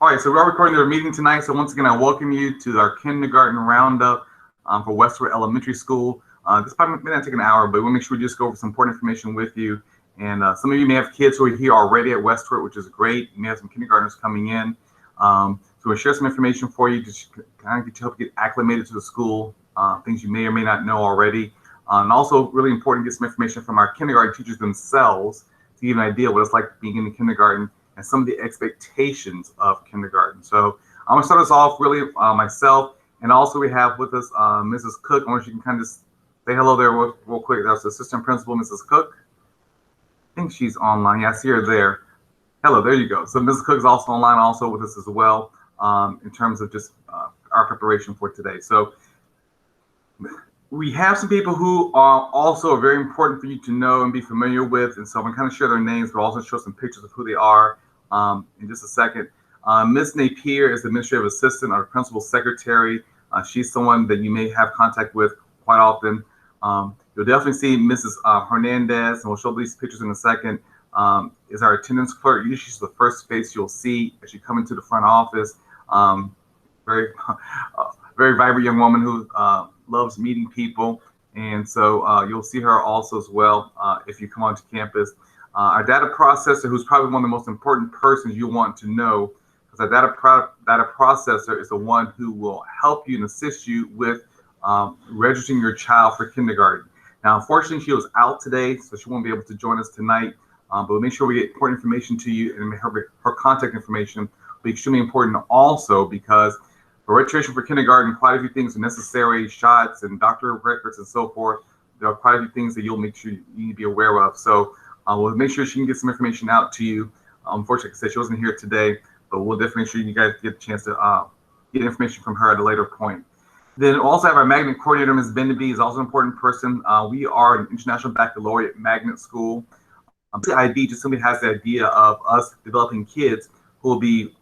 All right, so we are recording our meeting tonight. So once again, I welcome you to our kindergarten roundup for Westward Elementary School. This probably may not take an hour, but we'll make sure we just go over some important information with you. And some of you may have kids who are here already at Westward, which is great. You may have some kindergartners coming in. So we'll share some information for you to kind of help you get acclimated to the school, things you may or may not know already. And also really important to get some information from our kindergarten teachers themselves to give an idea what it's like being in the kindergarten and some of the expectations of kindergarten. So I'm gonna start us off really myself, and also we have with us Mrs. Cook. I wonder if you can kind of just say hello there real quick. That's Assistant Principal Mrs. Cook. I think she's online. Yeah, I see her there. Hello, there you go. So Mrs. Cook is also online, also with us as well, in terms of just our preparation for today. So we have some people who are also very important for you to know and be familiar with, and so I'm gonna kind of share their names, but also show some pictures of who they are in just a second. Ms. Napier is the administrative assistant or principal secretary. She's someone that you may have contact with quite often. You'll definitely see Mrs. Hernandez, and we'll show these pictures in a second, is our attendance clerk. Usually she's the first face you'll see as you come into the front office. Very, very vibrant young woman who loves meeting people. And so you'll see her also as well if you come onto campus. Our data processor, who's probably one of the most important persons you want to know, because our data processor is the one who will help you and assist you with registering your child for kindergarten. Now, unfortunately, she was out today, so she won't be able to join us tonight. But we'll make sure we get important information to you, and her contact information will be extremely important also, because for registration for kindergarten, quite a few things are necessary, shots and doctor records and so forth. There are quite a few things that you'll make sure you need to be aware of. So we'll make sure she can get some information out to you. Unfortunately, like I said, she wasn't here today, but we'll definitely make sure you guys get a chance to get information from her at a later point. Then we'll also have our magnet coordinator, Ms. Bendaby, is also an important person. We are an International Baccalaureate magnet school. The IB just simply has the idea of us developing kids who will be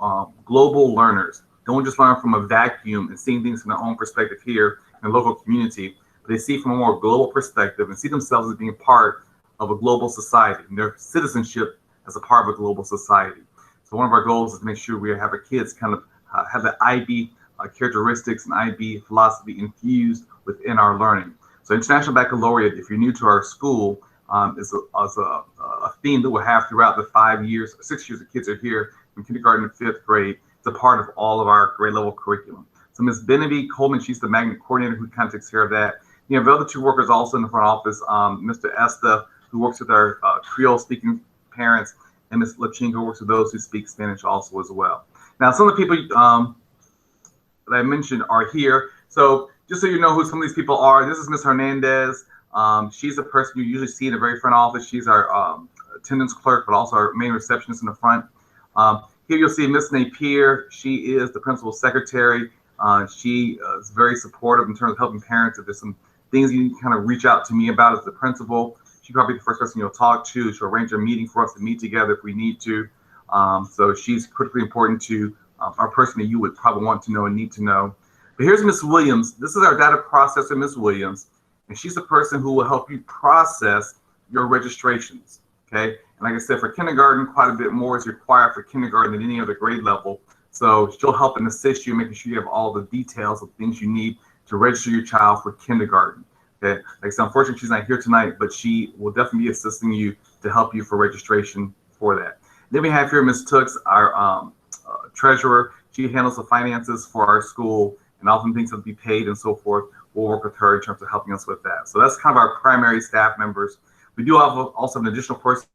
global learners. Don't just learn from a vacuum and seeing things from their own perspective here in the local community, but they see from a more global perspective and see themselves as being part of a global society and their citizenship as a part of a global society. So one of our goals is to make sure we have our kids kind of have the IB characteristics and IB philosophy infused within our learning. So International Baccalaureate, if you're new to our school, is a theme that we'll have throughout the 5 years, 6 years the kids are here from kindergarten to 5th grade. It's a part of all of our grade level curriculum. So Ms. Benavie Coleman, she's the magnet coordinator who kind of takes care of that. You have the other two workers also in the front office, Mr. Esta, who works with our Creole speaking parents, and Ms. Lachinga, who works with those who speak Spanish also as well. Now, some of the people that I mentioned are here. So just so you know who some of these people are, this is Ms. Hernandez. She's the person you usually see in the very front office. She's our attendance clerk, but also our main receptionist in the front. Here you'll see Ms. Napier. She is the principal secretary. She is very supportive in terms of helping parents. If there's some things you can kind of reach out to me about as the principal, she's probably the first person you'll talk to. She'll arrange a meeting for us to meet together if we need to. So she's critically important to our person that you would probably want to know and need to know. But here's Ms. Williams. This is our data processor, Ms. Williams, and she's the person who will help you process your registrations, okay? And like I said, for kindergarten, quite a bit more is required for kindergarten than any other grade level. So she'll help and assist you, making sure you have all the details of things you need to register your child for kindergarten. Okay, like I said, unfortunately, she's not here tonight, but she will definitely be assisting you to help you for registration for that. Then we have here Ms. Tooks, our treasurer. She handles the finances for our school and all the things that will be paid and so forth. We'll work with her in terms of helping us with that. So that's kind of our primary staff members. We do have also an additional person,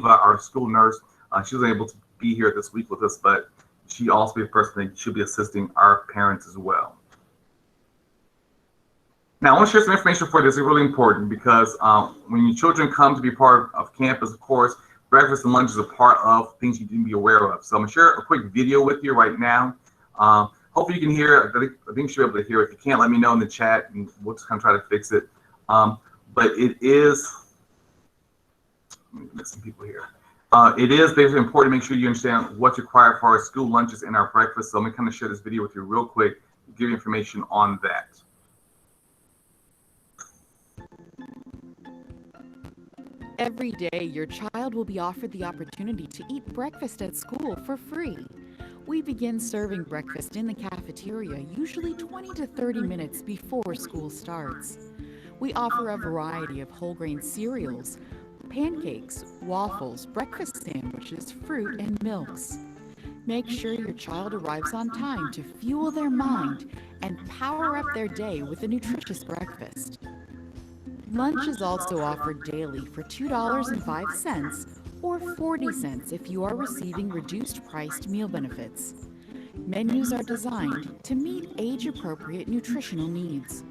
our school nurse. She was able to be here this week with us, but she also be a person that should be assisting our parents as well. Now, I want to share some information for this. It's really important because when your children come to be part of campus, of course, breakfast and lunch is a part of things you need to be aware of. So I'm going to share a quick video with you right now. Hopefully you can hear it. I think you should be able to hear it. If you can't, let me know in the chat and we'll just kind of try to fix it. But it is, let me get some people here. It is basically important to make sure you understand what's required for our school lunches and our breakfast. So I'm going to kind of share this video with you real quick, give you information on that. Every day, your child will be offered the opportunity to eat breakfast at school for free. We begin serving breakfast in the cafeteria usually 20 to 30 minutes before school starts. We offer a variety of whole grain cereals, pancakes, waffles, breakfast sandwiches, fruit, and milks. Make sure your child arrives on time to fuel their mind and power up their day with a nutritious breakfast. Lunch is also offered daily for $2.05 or 40 cents if you are receiving reduced priced meal benefits. Menus are designed to meet age-appropriate nutritional needs.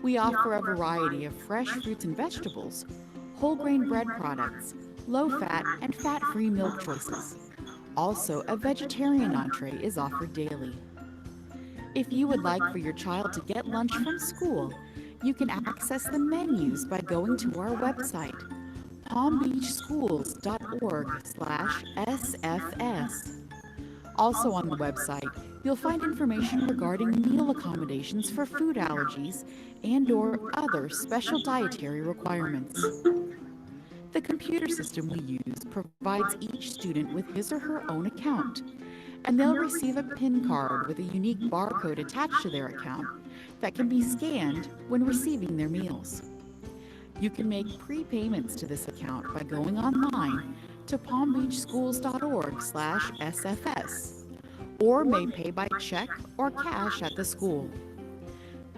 We offer a variety of fresh fruits and vegetables, whole grain bread products, low-fat and fat-free milk choices. Also, a vegetarian entree is offered daily. If you would like for your child to get lunch from school, you can access the menus by going to our website, palmbeachschools.org/SFS. Also on the website, you'll find information regarding meal accommodations for food allergies and/or other special dietary requirements. The computer system we use provides each student with his or her own account, and they'll receive a PIN card with a unique barcode attached to their account that can be scanned when receiving their meals. You can make prepayments to this account by going online to palmbeachschools.org/SFS, or may pay by check or cash at the school.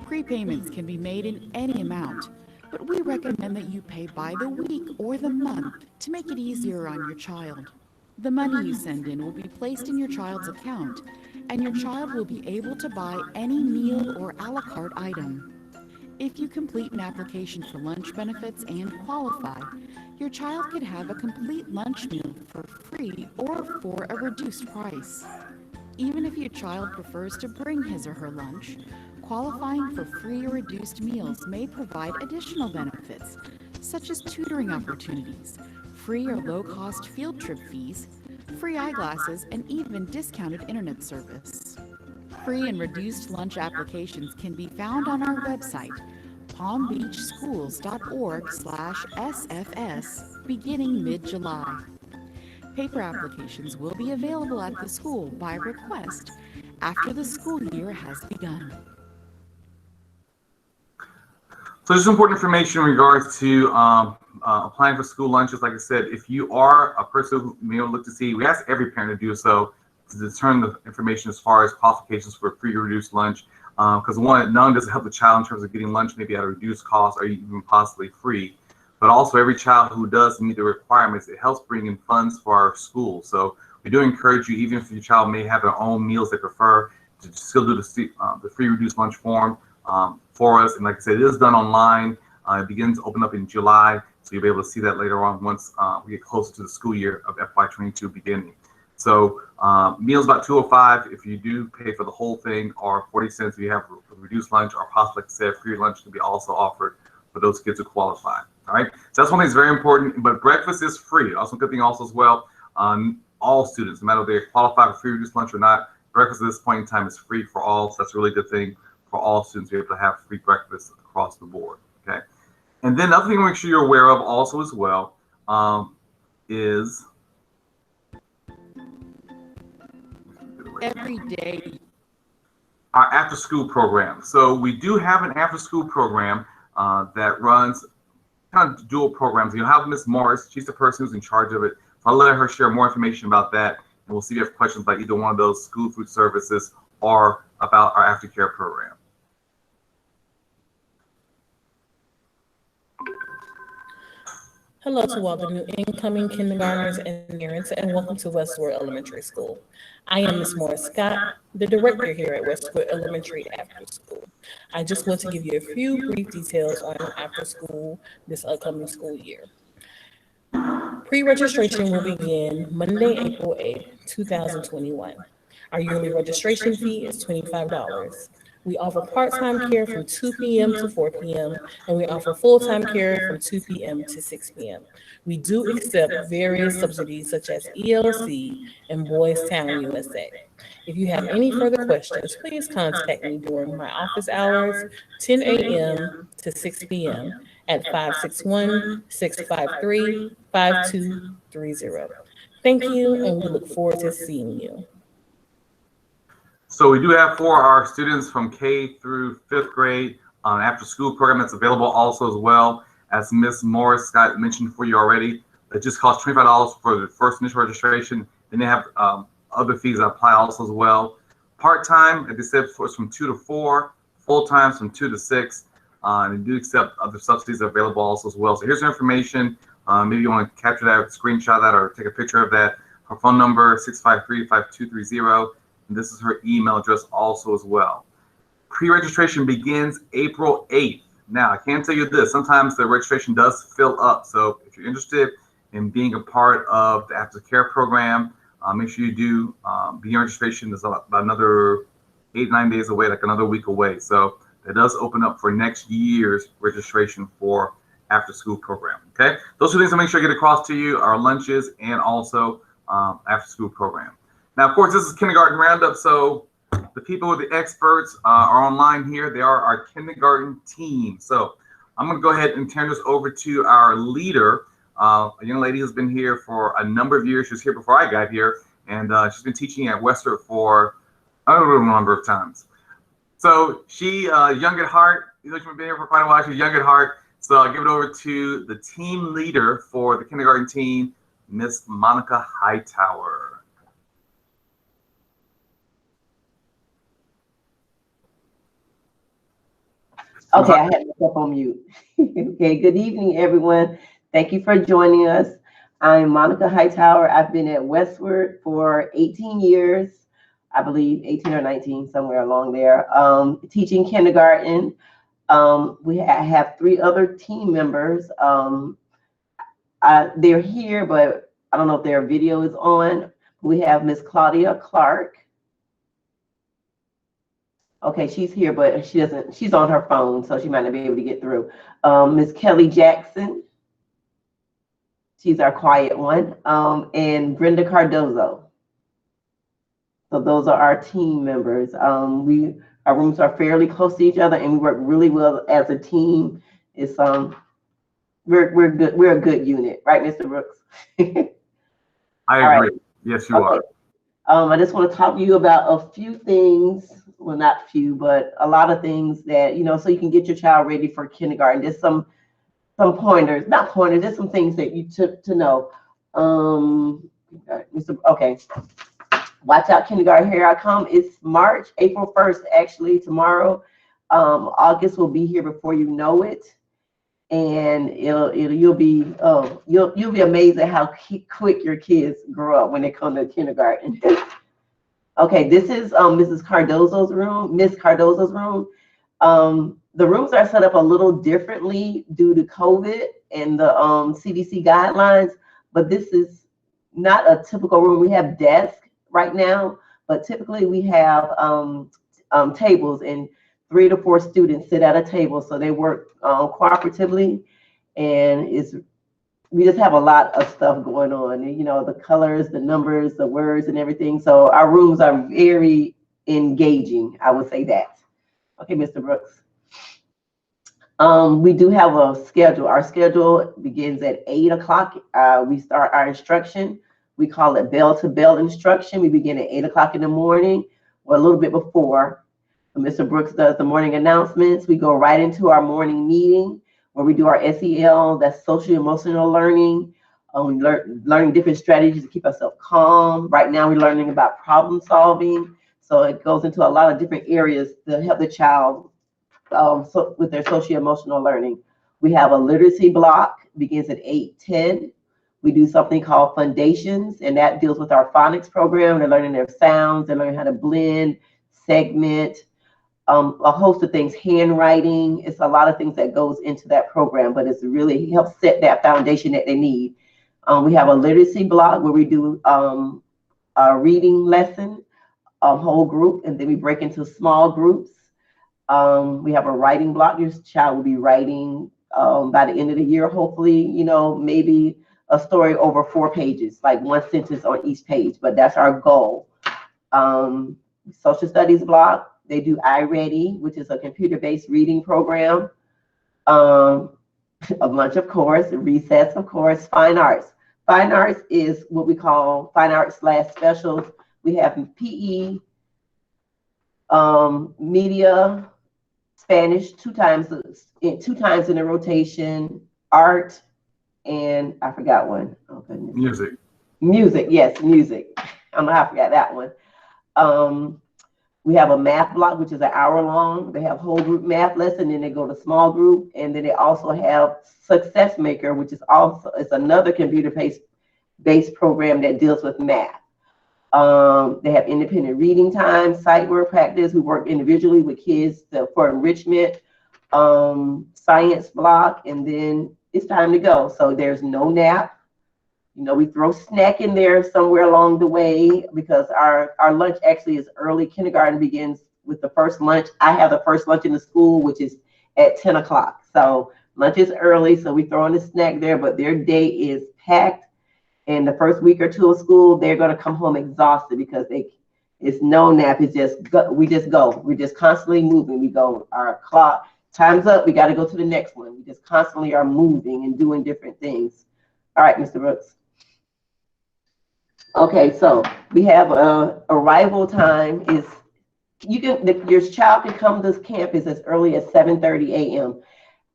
Prepayments can be made in any amount, but we recommend that you pay by the week or the month to make it easier on your child. The money you send in will be placed in your child's account, and your child will be able to buy any meal or a la carte item. If you complete an application for lunch benefits and qualify, your child could have a complete lunch meal for free or for a reduced price. Even if your child prefers to bring his or her lunch, qualifying for free or reduced meals may provide additional benefits, such as tutoring opportunities, free or low-cost field trip fees, free eyeglasses, and even discounted internet service. Free and reduced lunch applications can be found on our website, palmbeachschools.org/SFS, beginning mid-July. Paper applications will be available at the school by request after the school year has begun. So there's important information in regards to applying for school lunches. Like I said, if you are a person who may look to see, we ask every parent to do so, to determine the information as far as qualifications for free or reduced lunch. Because one, none doesn't help the child in terms of getting lunch maybe at a reduced cost or even possibly free. But also every child who does meet the requirements, it helps bring in funds for our school. So we do encourage you, even if your child may have their own meals they prefer, to still do the free reduced lunch form for us. And like I said, it is done online. It begins to open up in July, so you'll be able to see that later on once we get closer to the school year of FY22 beginning. So meals about $2.05 if you do pay for the whole thing, or 40 cents if you have a reduced lunch, or possibly, like I said, free lunch can be also offered for those kids who qualify. All right, so that's one thing that's very important. But breakfast is free. Also, good thing also as well, all students, no matter if they qualify for free reduced lunch or not, breakfast at this point in time is free for all. So that's a really good thing for all students to be able to have free breakfast across the board. Okay, and then another thing to make sure you're aware of also as well is Every day, our after school program. So we do have an after school program that runs kind of dual programs. You'll have Miss Morris, she's the person who's in charge of it. So I'll let her share more information about that, and we'll see if you have questions about either one of those school food services or about our aftercare program. Hello to all the new incoming kindergartners and parents, and welcome to Westward Elementary School. I am Ms. Morris Scott, the director here at Westward Elementary After School. I just want to give you a few brief details on after school this upcoming school year. Pre-registration will begin Monday, April 8th, 2021. Our yearly registration fee is $25. We offer part-time care from 2 p.m. to 4 p.m., and we offer full-time care from 2 p.m. to 6 p.m. We do accept various subsidies such as ELC and Boys Town USA. If you have any further questions, please contact me during my office hours, 10 a.m. to 6 p.m. at 561-653-5230. Thank you, and we look forward to seeing you. So we do have for our students from K through 5th grade after school program that's available also as well. As Ms. Morris Scott mentioned for you already, it just costs $25 for the first initial registration. Then they have other fees that apply also as well. Part-time, as they said, is from 2 to 4. Full-time from 2 to 6. And they do accept other subsidies available also as well. So here's your information. Maybe you want to capture that, screenshot that, or take a picture of that. Her phone number, 653-5230. And this is her email address also as well. Pre-registration begins April 8th. Now, I can tell you this. Sometimes the registration does fill up. So if you're interested in being a part of the aftercare program, make sure you do begin registration. Is about another 8-9 days away, like another week away. So that does open up for next year's registration for after school program. Okay, those are things to make sure I get across to you: our lunches and also after school program. Now, of course, this is kindergarten roundup. So the people, the experts are online here. They are our kindergarten team. So I'm going to go ahead and turn this over to our leader, a young lady who's been here for a number of years. She was here before I got here, and she's been teaching at Westward for I don't know a number of times. So she, young at heart, she's been here for quite a while. She's young at heart. So I'll give it over to the team leader for the kindergarten team, Miss Monica Hightower. Okay, I had myself on mute. Okay, good evening, everyone. Thank you for joining us. I'm Monica Hightower. I've been at Westward for 18 years, I believe 18 or 19, somewhere along there, teaching kindergarten. We have 3 other team members. They're here, but I don't know if their video is on. We have Miss Claudia Clark. Okay, she's here, but she's on her phone, so she might not be able to get through. Miss Kelly Jackson, she's our quiet one, and Brenda Cardozo. So those are our team members. Our rooms are fairly close to each other, and we work really well as a team. It's we're good. We're a good unit, right, Mr. Brooks? I agree. Right. Yes, you are. I just want to talk to you about a few things. Well, not few, but a lot of things that, so you can get your child ready for kindergarten. There's some pointers, not pointers, there's some things that you took to know. Okay. Watch out, kindergarten, here I come. It's April 1st, actually, tomorrow. August will be here before you know it. And you'll be amazed at how quick your kids grow up when they come to kindergarten. Okay, this is Mrs. Cardozas room, Miss Cardozas room. The rooms are set up a little differently due to COVID and the CDC guidelines, but this is not a typical room. We have desks right now, but typically we have tables, and 3 to 4 students sit at a table, so they work cooperatively, and we just have a lot of stuff going on, the colors, the numbers, the words, and everything. So our rooms are very engaging, I would say that. Okay, Mr. Brooks. We do have a schedule. Our schedule begins at 8 o'clock. We start our instruction. We call it bell to bell instruction. We begin at 8 o'clock in the morning, or a little bit before. Mr. Brooks does the morning announcements. We go right into our morning meeting, where we do our SEL, that's social emotional learning. Learning different strategies to keep ourselves calm. Right now we're learning about problem solving. So it goes into a lot of different areas to help the child with their social emotional learning. We have a literacy block, begins at 8:10. We do something called Foundations, and that deals with our phonics program. They're learning their sounds, they're learning how to blend, segment, a host of things, handwriting. It's a lot of things that goes into that program, but it's really helps set that foundation that they need. We have a literacy block where we do a reading lesson, a whole group, and then we break into small groups. We have a writing block. Your child will be writing by the end of the year, hopefully, maybe a story over 4 pages, like 1 sentence on each page, but that's our goal. Social studies block. They do iReady, which is a computer-based reading program. A lunch, of course, recess, of course, fine arts. Fine arts is what we call fine arts / specials. We have PE, Media, Spanish, two times in a rotation, art, and I forgot one. Oh, goodness. Music, yes, music. I forgot that one. We have a math block, which is an hour long. They have whole group math lesson, then they go to small group, and then they also have Success Maker, which is another computer-based program that deals with math. They have independent reading time, sight word practice. We work individually with kids for enrichment, science block, and then it's time to go. So there's no nap. We throw snack in there somewhere along the way because our lunch actually is early. Kindergarten begins with the first lunch. I have the first lunch in the school, which is at 10 o'clock. So lunch is early, so we throw in a snack there, but their day is packed. And the first week or two of school, they're going to come home exhausted because it's no nap. It's just we just go. We're just constantly moving. We go, our clock, time's up. We got to go to the next one. We just constantly are moving and doing different things. All right, Mr. Brooks. Okay, so we have arrival time is your child can come to this campus as early as 7:30 a.m.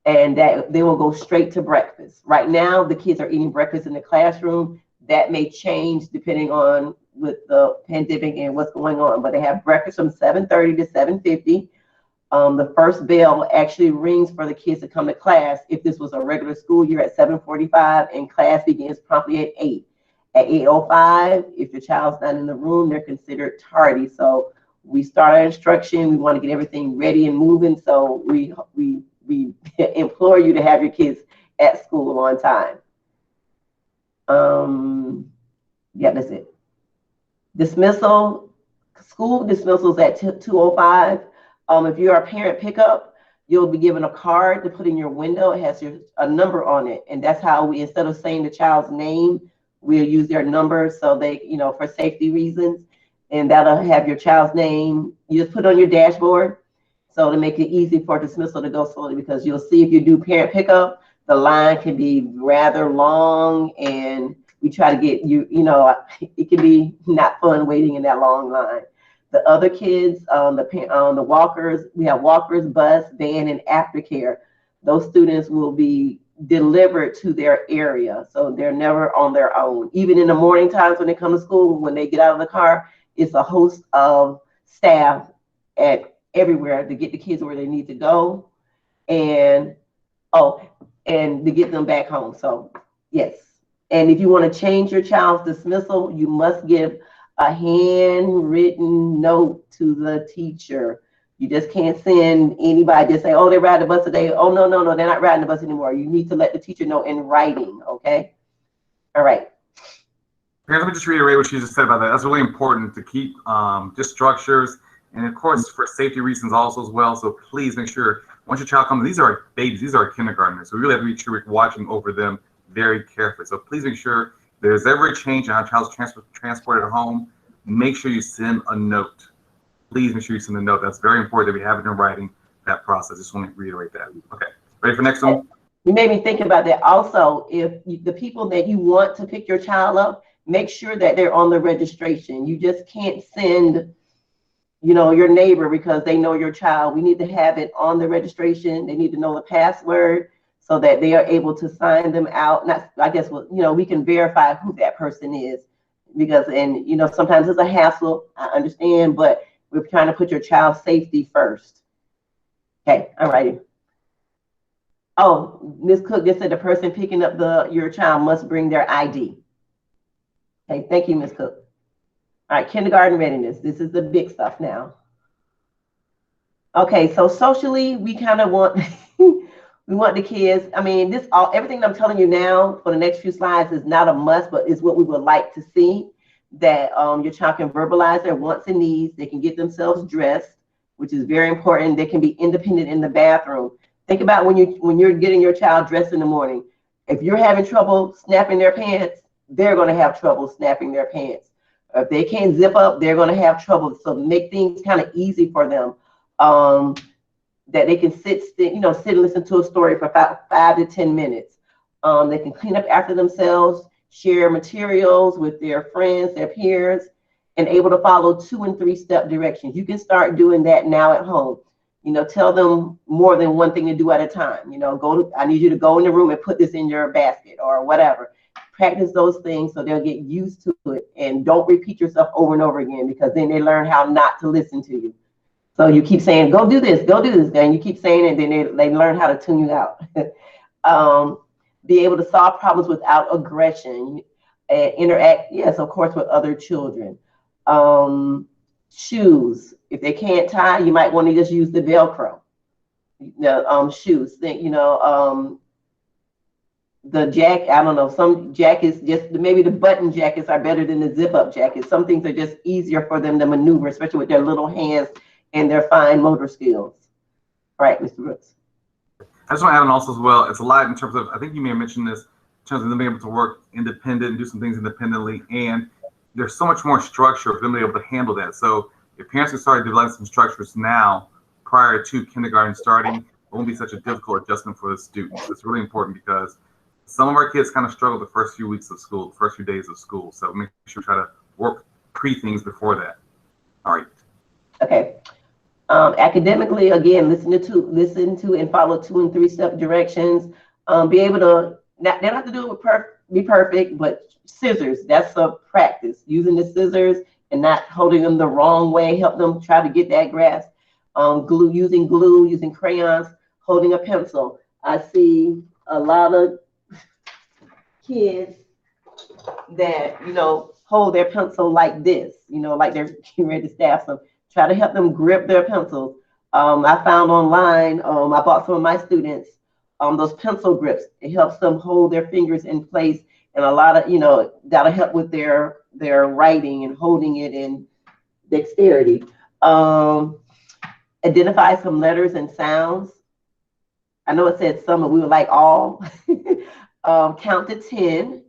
and that they will go straight to breakfast. Right now, the kids are eating breakfast in the classroom. That may change depending on with the pandemic and what's going on, but they have breakfast from 7:30 to 7:50. The first bell actually rings for the kids to come to class. If this was a regular school year at 7:45 and class begins promptly at 8. At 8:05, if your child's not in the room, they're considered tardy. So we start our instruction. We want to get everything ready and moving. So we implore you to have your kids at school on time. Yeah, that's it. Dismissal, school dismissals at 2:05. If you're a parent pickup, you'll be given a card to put in your window. It has a number on it. And that's how we, instead of saying the child's name, we'll use their number so they, for safety reasons. And that'll have your child's name. You just put it on your dashboard. So to make it easy for dismissal to go slowly, because you'll see if you do parent pickup, the line can be rather long and we try to get it can be not fun waiting in that long line. The other kids, the walkers, we have walkers, bus, van, and aftercare. Those students will be delivered to their area. So they're never on their own. Even in the morning times when they come to school, when they get out of the car, it's a host of staff at everywhere to get the kids where they need to go and to get them back home. So yes. And if you want to change your child's dismissal, you must give a handwritten note to the teacher. You just can't send anybody, just say, oh, they ride the bus today. Oh, no, they're not riding the bus anymore. You need to let the teacher know in writing, okay? All right. Let me just reiterate what she just said about that. That's really important to keep just structures, and of course for safety reasons also as well. So please make sure once your child comes, these are babies, these are kindergartners. So we really have to make sure we're watching over them very carefully. So please make sure there's ever a change in how a child's transported at home, make sure you send a note. Please make sure you send a note. That's very important that we have it in writing, that process. Just want to reiterate that. Okay, ready for next one? You made me think about that. Also, if the people that you want to pick your child up, make sure that they're on the registration. You just can't send, your neighbor because they know your child. We need to have it on the registration. They need to know the password so that they are able to sign them out. We can verify who that person is because, sometimes it's a hassle. I understand, but we're trying to put your child's safety first. Okay, all righty. Oh, Ms. Cook just said the person picking up your child must bring their ID. Okay, thank you, Ms. Cook. All right, kindergarten readiness. This is the big stuff now. Okay, so socially, we kind of want, we want the kids, everything I'm telling you now for the next few slides is not a must, but is what we would like to see. That your child can verbalize their wants and needs. They can get themselves dressed, which is very important. They can be independent in the bathroom. Think about when you're getting your child dressed in the morning. If you're having trouble snapping their pants, they're going to have trouble snapping their pants. If they can't zip up, they're going to have trouble. So make things kind of easy for them. That they can sit and listen to a story for about 5 to 10 minutes. They can clean up after themselves, share materials with their friends, their peers, and able to follow 2 and 3 step directions. You can start doing that now at home. You know, tell them more than one thing to do at a time. You know, I need you to go in the room and put this in your basket or whatever. Practice those things so they'll get used to it, and don't repeat yourself over and over again, because then they learn how not to listen to you. So you keep saying, go do this, and you keep saying it, and then they learn how to tune you out. Be able to solve problems without aggression, interact, yes, of course, with other children. Shoes, if they can't tie, you might want to just use the Velcro. Shoes, the jacket, I don't know, some jackets, just maybe the button jackets are better than the zip up jackets. Some things are just easier for them to maneuver, especially with their little hands and their fine motor skills. All right, Mr. Brooks. I just want to add on also as well, it's a lot in terms of, I think you may have mentioned this, in terms of them being able to work independent and do some things independently, and there's so much more structure for them to be able to handle that. So if parents can start developing some structures now prior to kindergarten starting, it won't be such a difficult adjustment for the students. It's really important because some of our kids kind of struggle the first few weeks of school, the first few days of school. So make sure we try to work things before that. All right. Okay. Academically, again, listen to and follow 2 and 3 step directions. Be able to, they don't have to do it be perfect, but scissors, that's a practice. Using the scissors and not holding them the wrong way, help them try to get that grasp. Glue, using crayons, holding a pencil. I see a lot of kids that, hold their pencil like this, like they're getting ready to stab some. Try to help them grip their pencils. I found online, I bought some of my students those pencil grips. It helps them hold their fingers in place, and a lot of, that'll help with their writing and holding it in dexterity. Identify some letters and sounds. I know it said some, but we would like all. Count to 10.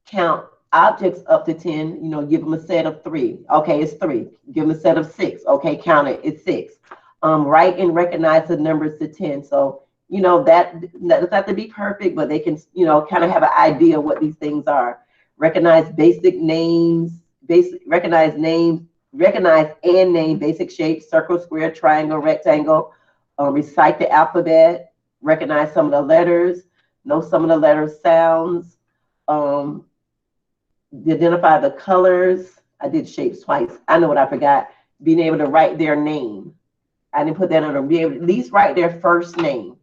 Count objects up to 10, give them a set of 3. Okay, it's 3. Give them a set of 6. Okay, count it, it's 6. Write and recognize the numbers to 10. So, that doesn't have to be perfect, but they can, kind of have an idea of what these things are. Recognize basic names, recognize and name basic shapes, circle, square, triangle, rectangle. Recite the alphabet, recognize some of the letters, know some of the letter sounds. Identify the colors. I did shapes twice. I know what I forgot. Being able to write their name. I didn't put that on them. Be able to at least write their first name.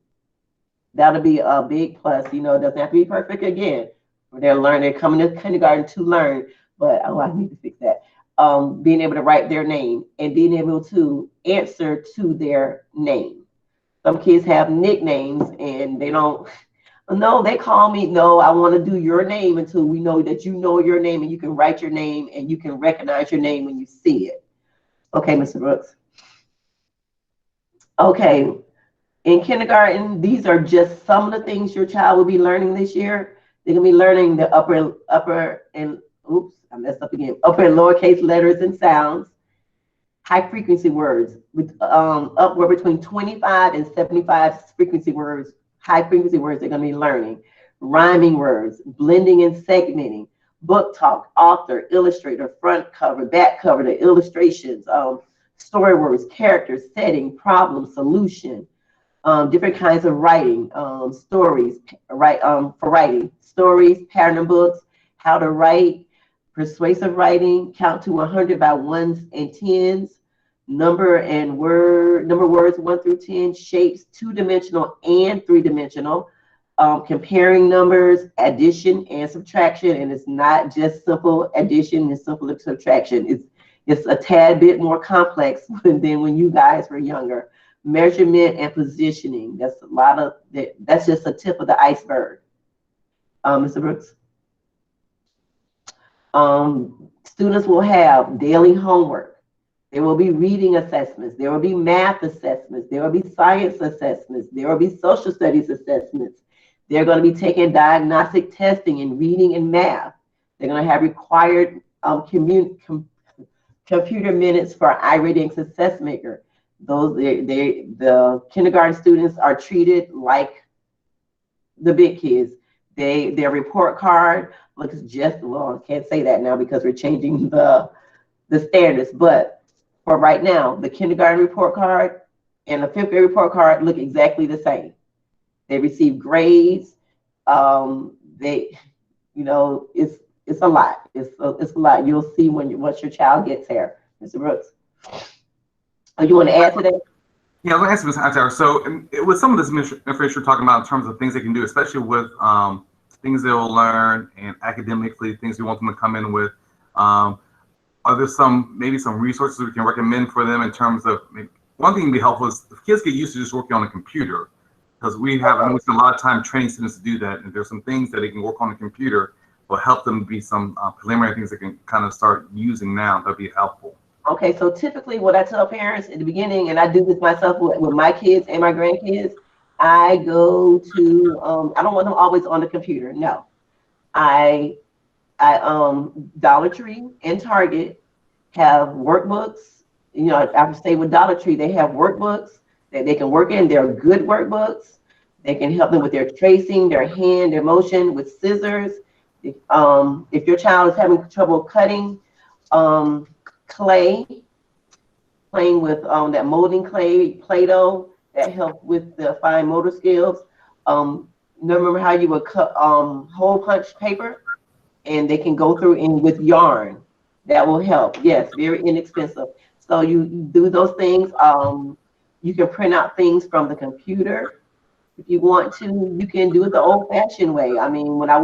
That'll be a big plus. It doesn't have to be perfect again. They're coming to kindergarten to learn, but I need to fix that. Being able to write their name and being able to answer to their name. Some kids have nicknames and they don't. No, they call me. No, I want to do your name until we know that you know your name and you can write your name and you can recognize your name when you see it. Okay, Mr. Brooks. Okay, in kindergarten, these are just some of the things your child will be learning this year. They're going to be learning the upper and, oops, I messed up again, upper and lowercase letters and sounds, high frequency words, with upward between 25 and 75 frequency words. High frequency words they're going to be learning, rhyming words, blending and segmenting, book talk, author, illustrator, front cover, back cover, the illustrations, story words, characters, setting, problem, solution, different kinds of writing, stories, for writing, stories, pattern books, how to write, persuasive writing, count to 100 by ones and tens, number words 1 through 10, shapes 2-dimensional and 3-dimensional, comparing numbers, addition and subtraction, and it's not just simple addition and simple subtraction. It's a tad bit more complex than when you guys were younger. Measurement and positioning. That's just a tip of the iceberg. Mr. Brooks. Students will have daily homework. There will be reading assessments. There will be math assessments. There will be science assessments. There will be social studies assessments. They're going to be taking diagnostic testing in reading and math. They're going to have required computer minutes for iReading Success Maker. The kindergarten students are treated like the big kids. Their report card looks just, well, I can't say that now because we're changing the the standards. But for right now, the kindergarten report card and the fifth grade report card look exactly the same. They receive grades. They, you know, it's a lot. It's a lot. You'll see once your child gets here, Mr. Brooks. Oh, you want to add to that? Yeah, let me answer this, Tara. So, with some of this information we're talking about in terms of things they can do, especially with things they will learn and academically, things we want them to come in with, are there maybe some resources we can recommend for them in terms of, one thing to be helpful is if kids get used to just working on a computer, because we spend a lot of time training students to do that, and there's some things that they can work on the computer will help them be some preliminary things they can kind of start using now that'll be helpful. Okay, so typically what I tell parents in the beginning, and I do this myself with my kids and my grandkids, I go to, I don't want them always on the computer, no. Dollar Tree and Target have workbooks. You know, I have to stay with Dollar Tree, they have workbooks that they can work in. They're good workbooks. They can help them with their tracing, their hand, their motion with scissors. If your child is having trouble cutting clay, playing with that molding clay, Play-Doh, that helps with the fine motor skills. Remember how you would cut hole punch paper, and they can go through with yarn. That will help. Yes, very inexpensive. So you do those things. You can print out things from the computer. If you want to, you can do it the old-fashioned way. I mean, when I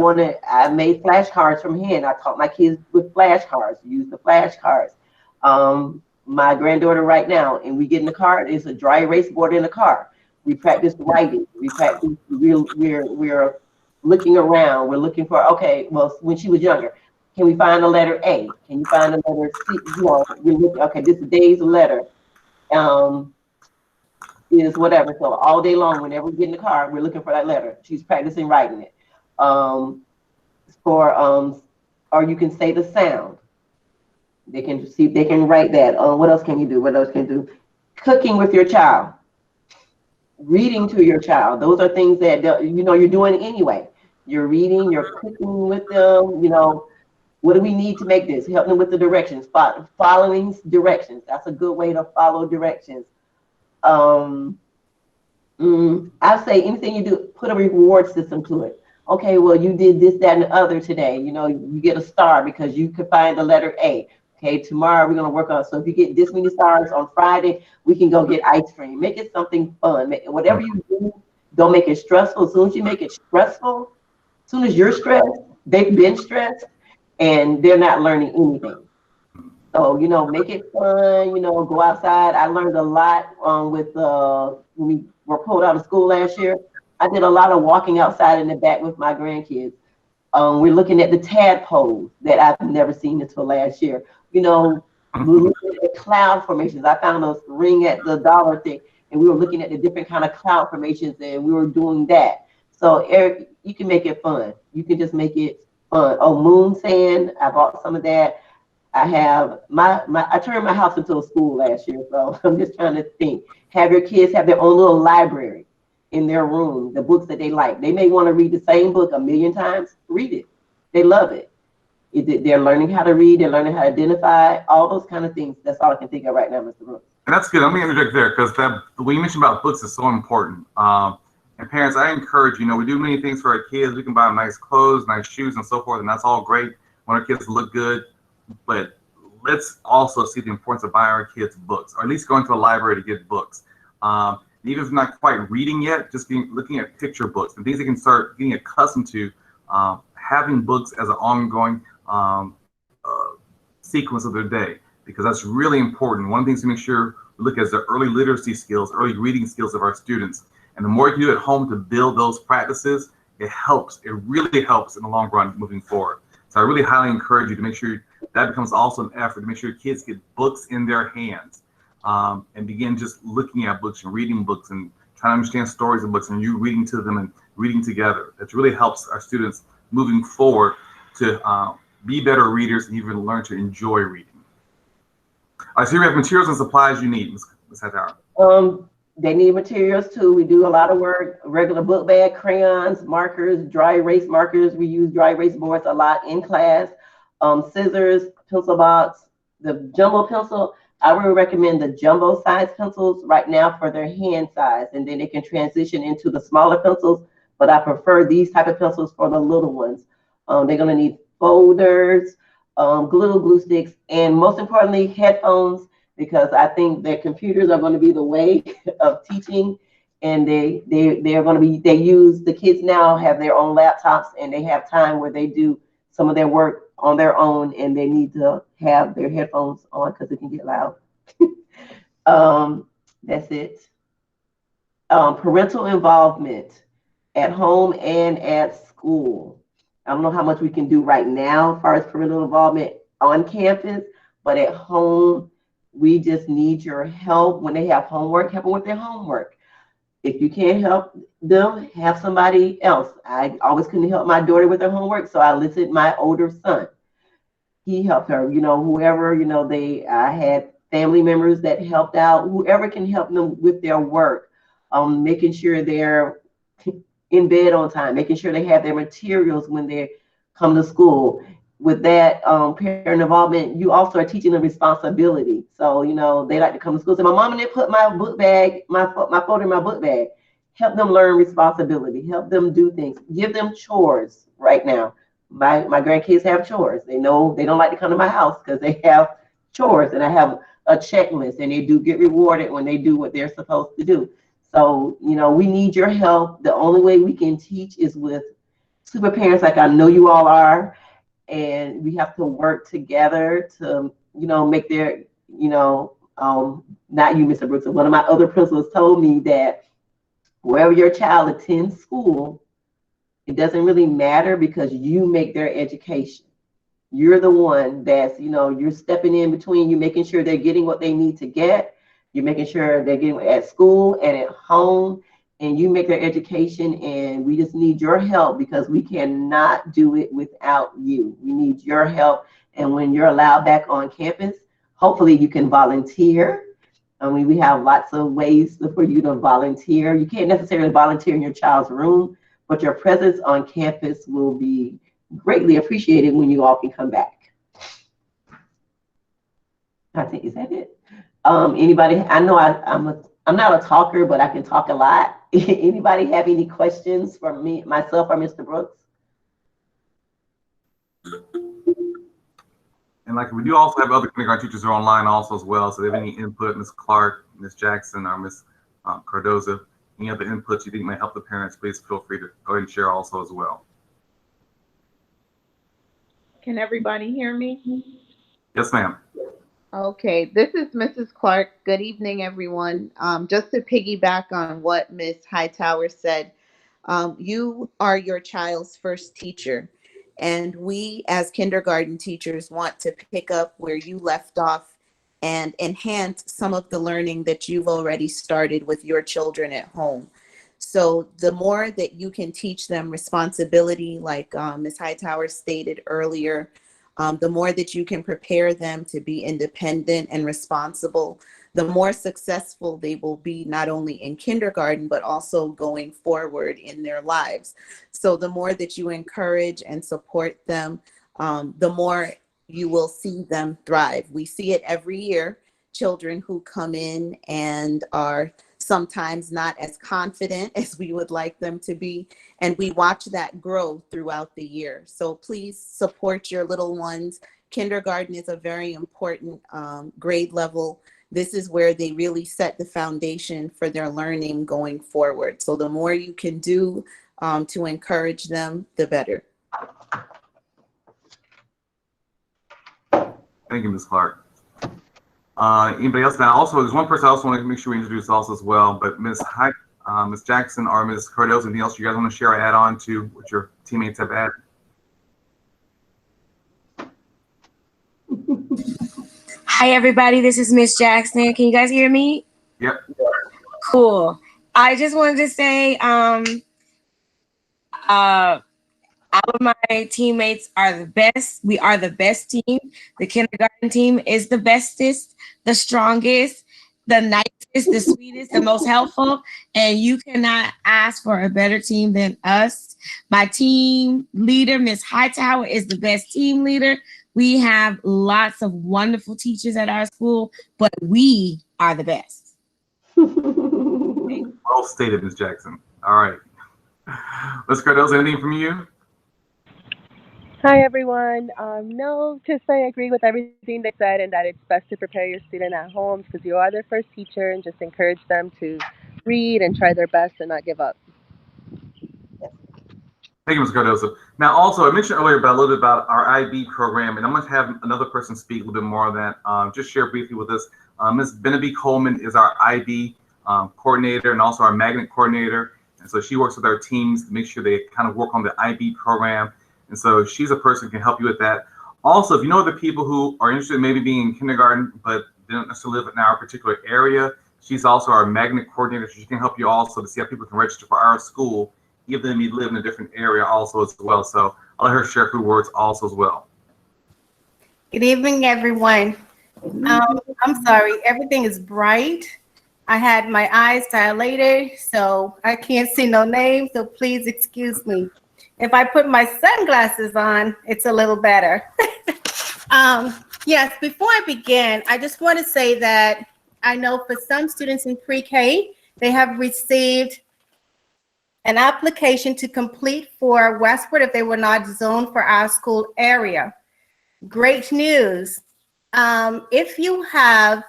made flashcards from hand. I taught my kids with flashcards, use the flashcards. My granddaughter right now, and we get in the car, there's a dry erase board in the car. We practice writing. We practice, we're looking around. We're looking for, okay, well, when she was younger, can we find a letter A? Can you find a letter C? You know, we're looking, okay, this is today's letter. Is whatever. So all day long, whenever we get in the car, we're looking for that letter. She's practicing writing it. Or you can say the sound. They can see if they can write that. What else can you do? What else can you do? Cooking with your child. Reading to your child. Those are things that, you know, you're doing anyway. You're reading, you're cooking with them, you know. What do we need to make this? Help them with the directions. Following directions. That's a good way to follow directions. I say anything you do, put a reward system to it. Okay, well, you did this, that, and the other today. You know, you get a star because you could find the letter A. Okay, tomorrow we're going to work on, so if you get this many stars on Friday, we can go get ice cream. Make it something fun. Whatever you do, don't make it stressful. As soon as you make it stressful, as soon as you're stressed, they've been stressed, and they're not learning anything. So, you know, make it fun, you know, go outside. I learned a lot when we were pulled out of school last year. I did a lot of walking outside in the back with my grandkids. We're looking at the tadpoles that I've never seen until last year. You know, we're looking at cloud formations. I found a ring at the dollar thing, and we were looking at the different kind of cloud formations, and we were doing that. So, Eric, you can make it fun. You can just make it fun. Oh, moon sand, I bought some of that. I have I turned my house into a school last year, so I'm just trying to think. Have your kids have their own little library in their room, the books that they like. They may want to read the same book 1,000,000 times. Read it. They love it. They're learning how to read. They're learning how to identify, all those kind of things. That's all I can think of right now, Mr. Brooks. And that's good. Let me interject there, because what you mentioned about books is so important. And parents, I encourage, you know, we do many things for our kids. We can buy them nice clothes, nice shoes, and so forth, and that's all great when our kids look good. But let's also see the importance of buying our kids books, or at least going to a library to get books. Even if not quite reading yet, just looking at picture books and things they can start getting accustomed to, having books as an ongoing sequence of their day, because that's really important. One of the things to make sure we look at the early literacy skills, early reading skills of our students. And the more you do at home to build those practices, it helps. It really helps in the long run moving forward. So I really highly encourage you to make sure that becomes also an effort to make sure kids get books in their hands, and begin just looking at books and reading books and trying to understand stories of books, and you reading to them and reading together. That really helps our students moving forward to be better readers and even learn to enjoy reading. All right, so you have materials and supplies you need, Ms. Hatara. They need materials too. We do a lot of work, regular book bag, crayons, markers, dry erase markers. We use dry erase boards a lot in class. Scissors, pencil box, the jumbo pencil, I would recommend the jumbo size pencils right now for their hand size, and then they can transition into the smaller pencils. But I prefer these type of pencils for the little ones. They're gonna need folders, glue sticks, and most importantly, headphones, because I think that computers are going to be the way of teaching, and they're going to be, the kids now have their own laptops, and they have time where they do some of their work on their own, and they need to have their headphones on because it can get loud. That's it. Parental involvement at home and at school. I don't know how much we can do right now as far as parental involvement on campus, but at home, we just need your help. When they have homework, help them with their homework. If you can't help them, have somebody else. I always couldn't help my daughter with her homework, so I listed my older son. He helped her, whoever, I had family members that helped out, whoever can help them with their work, making sure they're in bed on time, making sure they have their materials when they come to school. With that parent involvement, you also are teaching them responsibility. So, they like to come to school and say, my mom didn't put my book bag, my folder in my book bag. Help them learn responsibility. Help them do things. Give them chores right now. My grandkids have chores. They know they don't like to come to my house because they have chores, and I have a checklist, and they do get rewarded when they do what they're supposed to do. So, we need your help. The only way we can teach is with super parents like I know you all are. And we have to work together to, make their, not you, Mr. Brooks. One of my other principals told me that wherever your child attends school, it doesn't really matter because you make their education. You're the one that's, you're stepping in between, you making sure they're getting what they need to get. You're making sure they're getting at school and at home, and you make their education, and we just need your help because we cannot do it without you. We need your help. And when you're allowed back on campus, hopefully you can volunteer. I mean, we have lots of ways for you to volunteer. You can't necessarily volunteer in your child's room, but your presence on campus will be greatly appreciated when you all can come back. I think, is that it? Anybody, I know I'm not a talker, but I can talk a lot. Anybody have any questions for me, myself, or Mr. Brooks? And we do also have other kindergarten teachers who are online also as well. So if they have any input, Ms. Clark, Ms. Jackson, or Ms. Cardoza, any other inputs you think may help the parents, please feel free to go ahead and share also as well. Can everybody hear me? Yes, ma'am. Okay, this is Mrs. Clark. Good evening, everyone. Just to piggyback on what Ms. Hightower said, you are your child's first teacher, and we as kindergarten teachers want to pick up where you left off and enhance some of the learning that you've already started with your children at home. So the more that you can teach them responsibility, like Ms. Hightower stated earlier, the more that you can prepare them to be independent and responsible, the more successful they will be, not only in kindergarten, but also going forward in their lives. So the more that you encourage and support them, the more you will see them thrive. We see it every year, children who come in and are sometimes not as confident as we would like them to be. And we watch that grow throughout the year. So please support your little ones. Kindergarten is a very important grade level. This is where they really set the foundation for their learning going forward. So the more you can do to encourage them, the better. Thank you, Ms. Clark. Anybody else? Now, also, there's one person I also want to make sure we introduce also as well, but Ms. Jackson or Ms. Cardoza, anything else you guys want to share or add on to what your teammates have added? Hi, everybody. This is Miss Jackson. Can you guys hear me? Yep. Cool. I just wanted to say all of my teammates are the best. We are the best team. The kindergarten team is the bestest, the strongest, the nicest, the sweetest, the most helpful. And you cannot ask for a better team than us. My team leader, Miss Hightower, is the best team leader. We have lots of wonderful teachers at our school, but we are the best. Well stated, Ms. Jackson. All right. Ms. Cardoza, anything from you? Hi, everyone. No, just I agree with everything they said, and that it's best to prepare your student at home because you are their first teacher, and just encourage them to read and try their best and not give up. Thank you, Ms. Cardoza. Now, also, I mentioned earlier about a little bit about our IB program, and I'm going to have another person speak a little bit more on that. Just share briefly with us. Ms. Benaby Coleman is our IB coordinator and also our magnet coordinator. And so she works with our teams to make sure they kind of work on the IB program. And so she's a person who can help you with that. Also, if you know other people who are interested in maybe being in kindergarten, but they don't necessarily live in our particular area, she's also our magnet coordinator. So she can help you also to see how people can register for our school, even if they live in a different area also as well. So I'll let her share a few words also as well. Good evening, everyone. I'm sorry, everything is bright. I had my eyes dilated, so I can't see no names, so please excuse me. If I put my sunglasses on, it's a little better. Yes, before I begin, I just want to say that I know for some students in pre-K, they have received an application to complete for Westward if they were not zoned for our school area. Great news. If you have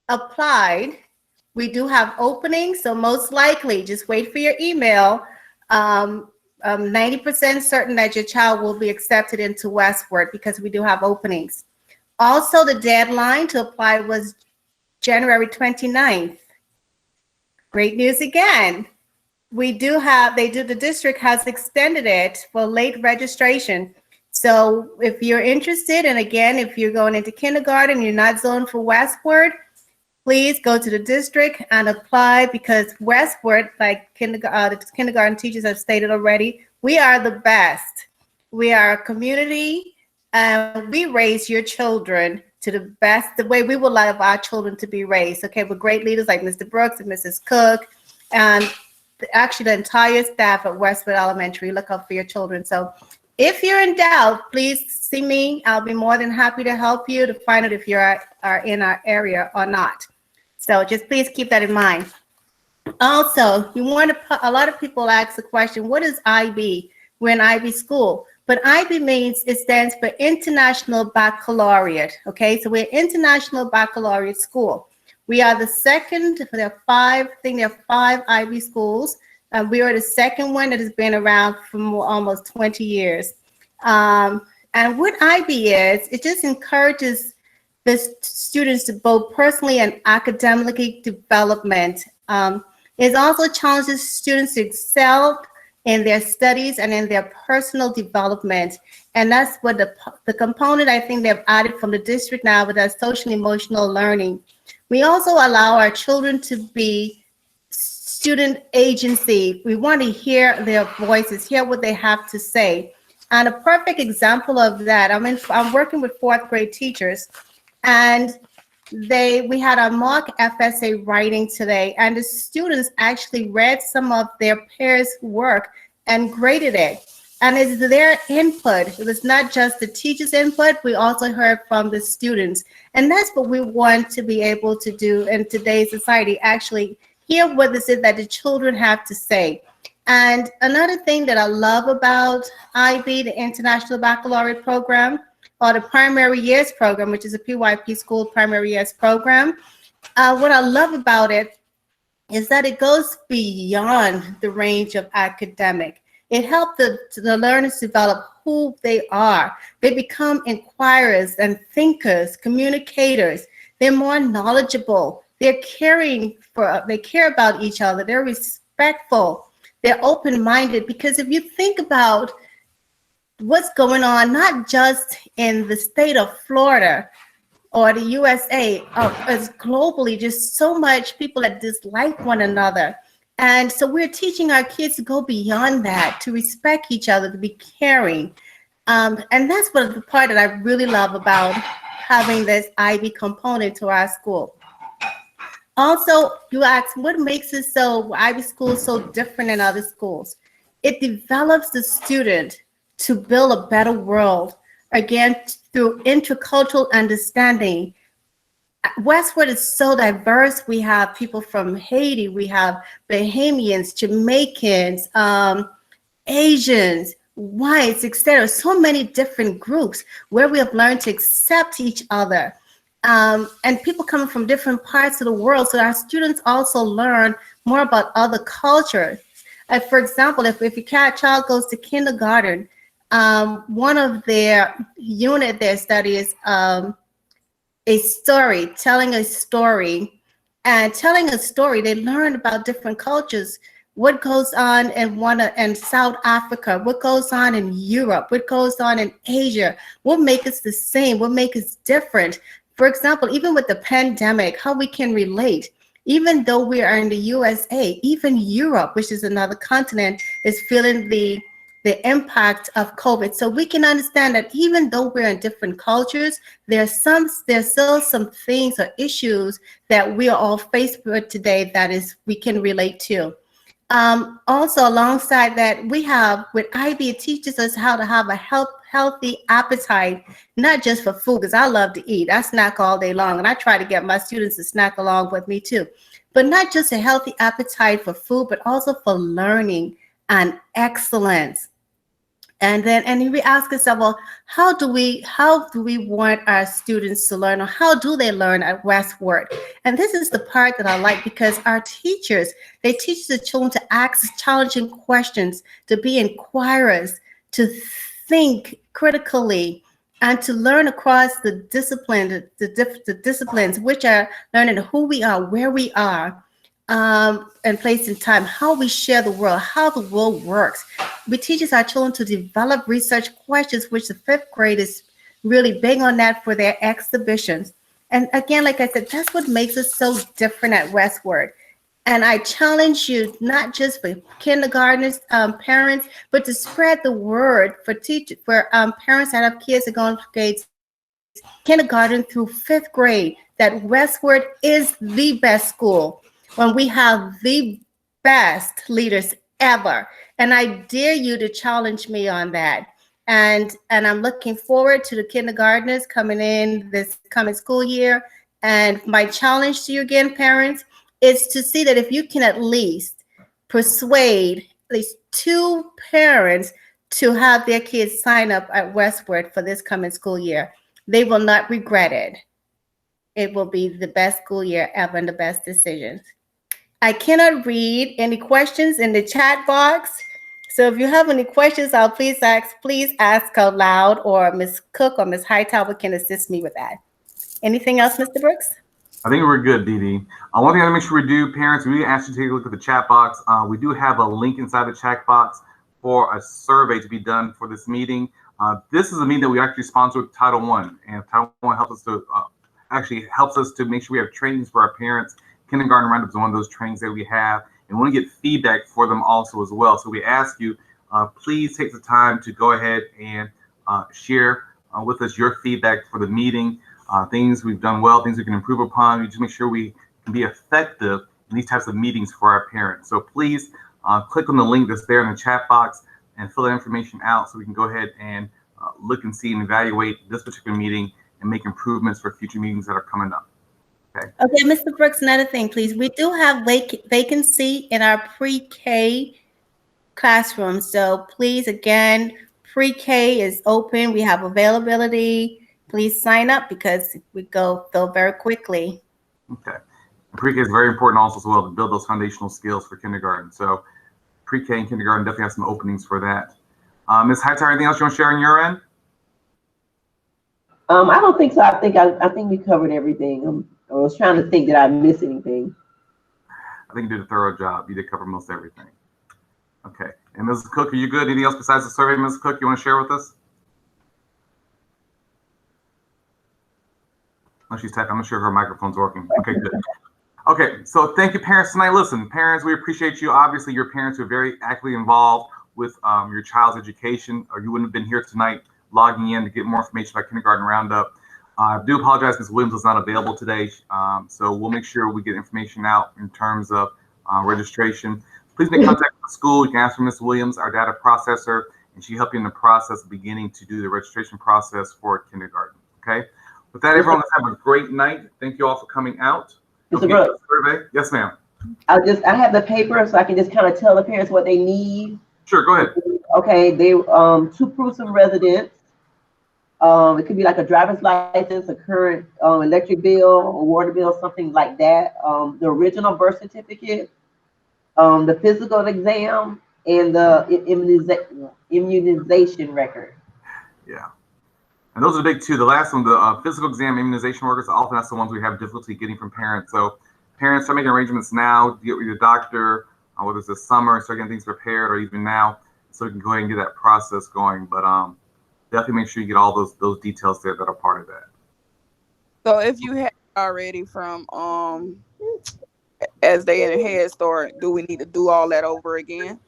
applied, we do have openings, so most likely just wait for your email. 90% certain that your child will be accepted into Westward because we do have openings. Also, the deadline to apply was January 29th. Great news again. We do have, the district has extended it for late registration. So if you're interested, and again, if you're going into kindergarten, you're not zoned for Westward, please go to the district and apply because Westward, like the kindergarten teachers have stated already, we are the best. We are a community and we raise your children to the best, the way we would like our children to be raised. Okay, with great leaders like Mr. Brooks and Mrs. Cook, and actually the entire staff at Westward Elementary look out for your children. So if you're in doubt, please see me. I'll be more than happy to help you to find out if you are in our area or not. So just please keep that in mind. Also, you want to, a lot of people ask the question, what is IB? We're an IB school, but IB means, it stands for International Baccalaureate. Okay, so we're International Baccalaureate School. We are the second, there are five IB schools. We are the second one that has been around for almost 20 years. And what IB is, it just encourages the students to both personally and academically development. It also challenges students to excel in their studies and in their personal development. And that's what the component I think they've added from the district now with that social emotional learning. We also allow our children to be student agency. We want to hear their voices, hear what they have to say. And a perfect example of that, I'm working with fourth grade teachers, and we had our mock FSA writing today, and the students actually read some of their peers' work and graded it. And it's their input. It was not just the teachers' input, we also heard from the students. And that's what we want to be able to do in today's society, actually hear what it is that the children have to say. And another thing that I love about IB, the International Baccalaureate Program, or the Primary Years Program, which is a PYP school primary years program, what I love about it is that it goes beyond the range of academic. It helps the learners develop who they are. They become inquirers and thinkers, communicators. They're more knowledgeable. They care about each other. They're respectful. They're open-minded, because if you think about what's going on, not just in the state of Florida or the USA, as globally, just so much people that dislike one another. And so we're teaching our kids to go beyond that, to respect each other, to be caring. And that's what the part that I really love about having this IB component to our school. Also, you ask, what makes it so IB school so different than other schools? It develops the student to build a better world, again, through intercultural understanding. Westward is so diverse. We have people from Haiti, we have Bahamians, Jamaicans, Asians, whites, etc. So many different groups where we have learned to accept each other. And people coming from different parts of the world. So our students also learn more about other cultures. For example, if your child goes to kindergarten, one of their unit there studies a story, telling a story. And telling a story, they learn about different cultures, what goes on in South Africa, what goes on in Europe, what goes on in Asia, what makes us the same, what makes us different. For example, even with the pandemic, how we can relate. Even though we are in the USA, even Europe, which is another continent, is feeling the impact of COVID. So we can understand that even though we're in different cultures, there's still some things or issues that we are all faced with today that is we can relate to. Also, alongside that, we have with IB, it teaches us how to have a healthy appetite, not just for food, because I love to eat. I snack all day long, and I try to get my students to snack along with me too. But not just a healthy appetite for food, but also for learning and excellence. And we ask ourselves, well, how do we want our students to learn, or how do they learn at Westward? And this is the part that I like, because our teachers, they teach the children to ask challenging questions, to be inquirers, to think critically, and to learn across the discipline, the disciplines, which are learning who we are, where we are, and place in time, how we share the world, how the world works. We teach our children to develop research questions, which the 5th grade is really big on that for their exhibitions. And again, like I said, that's what makes us so different at Westward. And I challenge you, not just for kindergartners, parents, but to spread the word for parents that have kids that go in grades kindergarten through 5th grade, that Westward is the best school, when we have the best leaders ever. And I dare you to challenge me on that. And I'm looking forward to the kindergartners coming in this coming school year. And my challenge to you again, parents, is to see that if you can at least persuade at least 2 parents to have their kids sign up at Westward for this coming school year, they will not regret it. It will be the best school year ever and the best decisions. I cannot read any questions in the chat box. So if you have any questions, I'll please ask out loud, or Ms. Cook or Ms. Hightower can assist me with that. Anything else, Mr. Brooks? I think we're good, Dee Dee. One thing I gotta make sure we do, parents, we ask you to take a look at the chat box. We do have a link inside the chat box for a survey to be done for this meeting. This is a meeting that we actually sponsor with Title I, and Title I helps us to make sure we have trainings for our parents. Kindergarten Roundup is one of those trainings that we have, and we want to get feedback for them also as well. So we ask you, please take the time to go ahead and share with us your feedback for the meeting, things we've done well, things we can improve upon. We just make sure we can be effective in these types of meetings for our parents. So please click on the link that's there in the chat box and fill that information out so we can go ahead and look and see and evaluate this particular meeting and make improvements for future meetings that are coming up. Okay, Mr. Brooks, another thing, please. We do have vacancy in our pre-K classroom. So please, again, pre-K is open. We have availability. Please sign up, because we go very quickly. Okay. Pre-K is very important also as well to build those foundational skills for kindergarten. So pre-K and kindergarten definitely have some openings for that. Ms. Hightower, anything else you want to share on your end? I don't think so. I think we covered everything. I was trying to think, did I miss anything? I think you did a thorough job. You did cover most everything. Okay. And Mrs. Cook, are you good? Anything else besides the survey, Mrs. Cook, you want to share with us? Oh, she's typing. I'm not sure if her microphone's working. Okay, good. Okay, so thank you, parents, tonight. Listen, parents, we appreciate you. Obviously, your parents are very actively involved with your child's education, or you wouldn't have been here tonight logging in to get more information about Kindergarten Roundup. I do apologize, Ms. Williams was not available today, so we'll make sure we get information out in terms of registration. Please make contact with the school. You can ask for Ms. Williams, our data processor, and and she helped you in the process of beginning to do the registration process for kindergarten. Okay. With that, everyone, let's have a great night. Thank you all for coming out. Mr. Brooks, Survey. Yes, ma'am. I have the paper so I can just kind of tell the parents what they need. Sure, go ahead. Okay, they 2 proofs of residence. It could be like a driver's license, a current electric bill, a water bill, something like that. The original birth certificate, the physical exam, and the immunization record. Yeah. And those are the big 2. The last one, the physical exam, immunization workers, often that's the ones we have difficulty getting from parents. So parents are making arrangements now to get with your doctor, whether it's this summer, start getting things prepared, or even now, so we can go ahead and get that process going. But definitely make sure you get all those details there that are part of that. So if you had already from as they in a head start, do we need to do all that over again?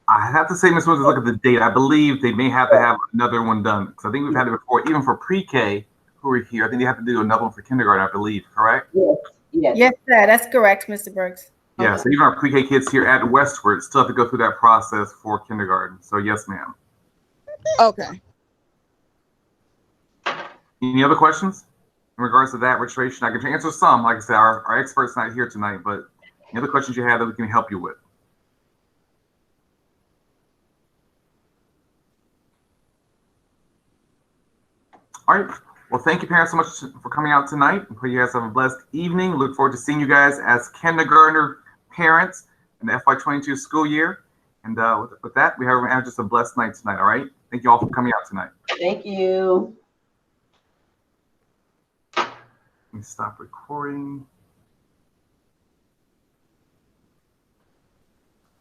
I have to say, Ms. Williams, look at the date. I believe they may have to have another one done, because I think we've had it before, even for pre-K who are here. I think they have to do another one for kindergarten, I believe, correct? Yes, yes. Yes, sir, that's correct, Mr. Brooks. Yeah, so even our pre-K kids here at Westward still have to go through that process for kindergarten. So yes, ma'am. Okay. Any other questions in regards to that registration? I can answer some. Like I said, our expert's not here tonight, but any other questions you have that we can help you with? All right. Well, thank you, parents, so much for coming out tonight. I pray you guys have a blessed evening. Look forward to seeing you guys as kindergartner parents in the FY22 school year. And with that, we have just a blessed night tonight, all right? Thank you all for coming out tonight. Thank you. Let me stop recording.